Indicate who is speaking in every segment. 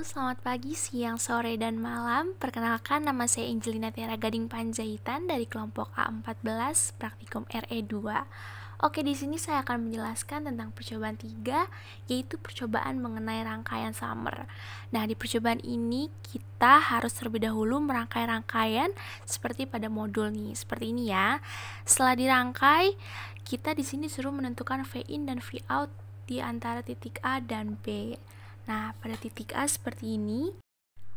Speaker 1: selamat pagi, siang, sore, dan malam. Perkenalkan, nama saya Angelina Tiara Gading Panjaitan dari kelompok A14 Praktikum RE2. Oke, di sini saya akan menjelaskan tentang percobaan 3, yaitu percobaan mengenai rangkaian summer. Nah, di percobaan ini kita harus terlebih dahulu merangkai rangkaian seperti pada modul nih, seperti ini ya. Setelah dirangkai, kita di sini disuruh menentukan V in dan V out di antara titik A dan B. Nah, pada titik A seperti ini.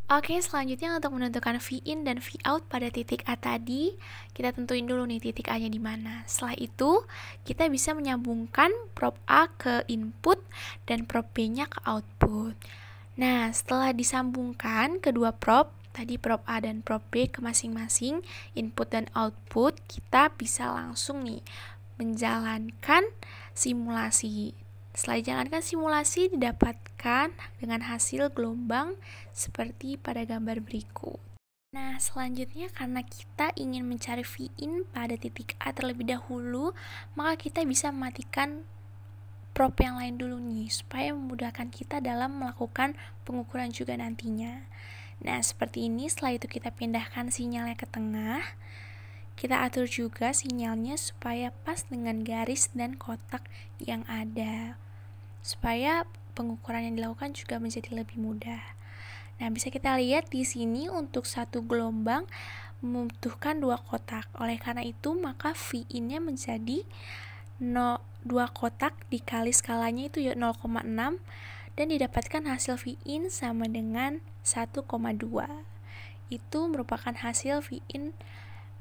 Speaker 1: Oke, selanjutnya untuk menentukan V in dan V out pada titik A tadi, kita tentuin dulu nih titik A-nya di mana. Setelah itu, kita bisa menyambungkan prop A ke input dan prop B-nya ke output. Nah, setelah disambungkan kedua prop, tadi prop A dan prop B ke masing-masing input dan output, kita bisa langsung nih menjalankan simulasi. Setelah dijalankan simulasi, didapatkan dengan hasil gelombang seperti pada gambar berikut. Nah, selanjutnya karena kita ingin mencari V in pada titik A terlebih dahulu, maka kita bisa mematikan prop yang lain dulu nih, supaya memudahkan kita dalam melakukan pengukuran juga nantinya. Nah, seperti ini. Setelah itu kita pindahkan sinyalnya ke tengah. Kita atur juga sinyalnya supaya pas dengan garis dan kotak yang ada, supaya pengukuran yang dilakukan juga menjadi lebih mudah. Nah, bisa kita lihat di sini untuk satu gelombang membutuhkan 2 kotak. Oleh karena itu, maka V in-nya menjadi 2 kotak dikali skalanya itu 0,6 dan didapatkan hasil V in sama dengan 1,2. Itu merupakan hasil V in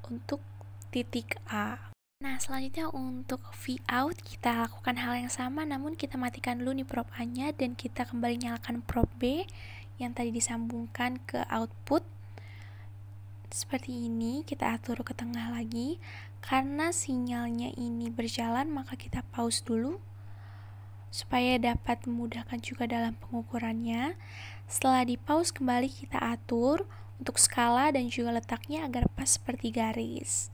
Speaker 1: untuk titik A. Nah, selanjutnya untuk V out kita lakukan hal yang sama, namun kita matikan dulu nih prop A-nya dan kita kembali nyalakan prop B yang tadi disambungkan ke output. Seperti ini, kita atur ke tengah lagi. Karena sinyalnya ini berjalan, maka kita pause dulu supaya dapat memudahkan juga dalam pengukurannya. Setelah di pause, kembali kita atur untuk skala dan juga letaknya agar pas seperti garis.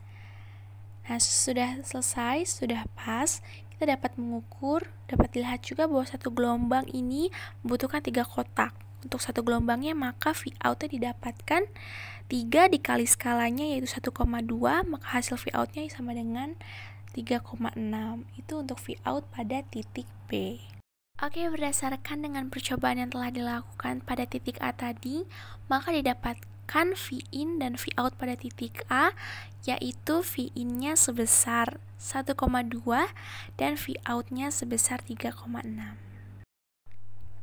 Speaker 1: Nah, sudah selesai, sudah pas, kita dapat mengukur, dapat dilihat juga bahwa satu gelombang ini membutuhkan 3 kotak. Untuk satu gelombangnya, maka V out-nya didapatkan 3 dikali skalanya yaitu 1,2, maka hasil V out-nya sama dengan 3,6. Itu untuk V out pada titik B. Oke, berdasarkan dengan percobaan yang telah dilakukan pada titik A tadi, maka didapatkan V in dan V out pada titik A, yaitu V in-nya sebesar 1,2 dan V out-nya sebesar 3,6.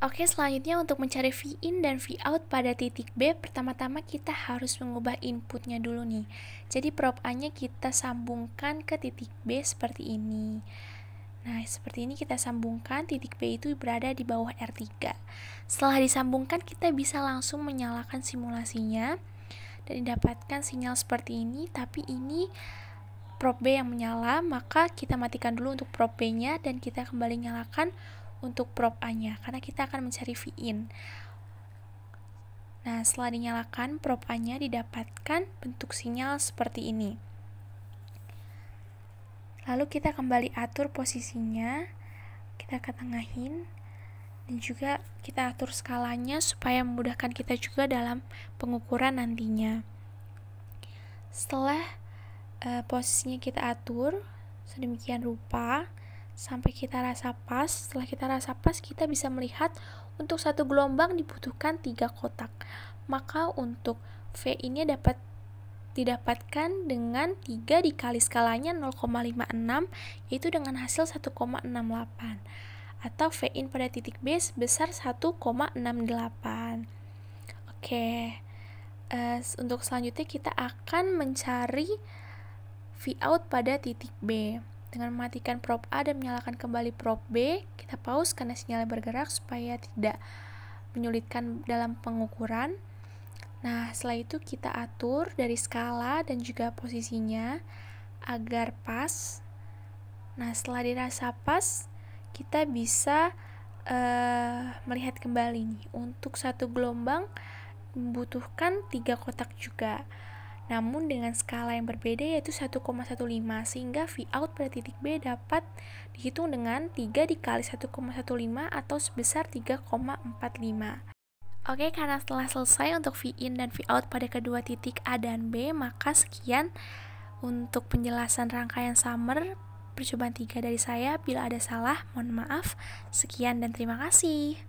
Speaker 1: Oke, selanjutnya untuk mencari V in dan V out pada titik B, pertama-tama kita harus mengubah inputnya dulu nih. Jadi prop A-nya kita sambungkan ke titik B seperti ini. Nah, seperti ini kita sambungkan, titik B itu berada di bawah R3. Setelah disambungkan, kita bisa langsung menyalakan simulasinya dan didapatkan sinyal seperti ini, tapi ini prop B yang menyala, maka kita matikan dulu untuk prop B-nya dan kita kembali nyalakan untuk prop A-nya, karena kita akan mencari V in. Nah, setelah dinyalakan, prop A-nya didapatkan bentuk sinyal seperti ini. Lalu kita kembali atur posisinya, kita ketengahin, dan juga kita atur skalanya supaya memudahkan kita juga dalam pengukuran nantinya. Setelah posisinya kita atur sedemikian rupa sampai kita rasa pas. Setelah kita rasa pas, kita bisa melihat untuk satu gelombang dibutuhkan 3 kotak. Maka untuk V ini dapat didapatkan dengan 3 dikali skalanya 0,56, yaitu dengan hasil 1,68, atau V in pada titik B sebesar 1,68. Oke, untuk selanjutnya kita akan mencari V out pada titik B dengan mematikan prop A dan menyalakan kembali prop B. Kita pause karena sinyalnya bergerak supaya tidak menyulitkan dalam pengukuran. Nah, setelah itu kita atur dari skala dan juga posisinya agar pas. Nah, setelah dirasa pas, kita bisa melihat kembali nih. Untuk satu gelombang membutuhkan 3 kotak juga. Namun dengan skala yang berbeda yaitu 1,15, sehingga V out pada titik B dapat dihitung dengan 3 dikali 1,15 atau sebesar 3,45. Oke, karena setelah selesai untuk V in dan V out pada kedua titik A dan B, maka sekian untuk penjelasan rangkaian summer percobaan 3 dari saya. Bila ada salah, mohon maaf. Sekian dan terima kasih.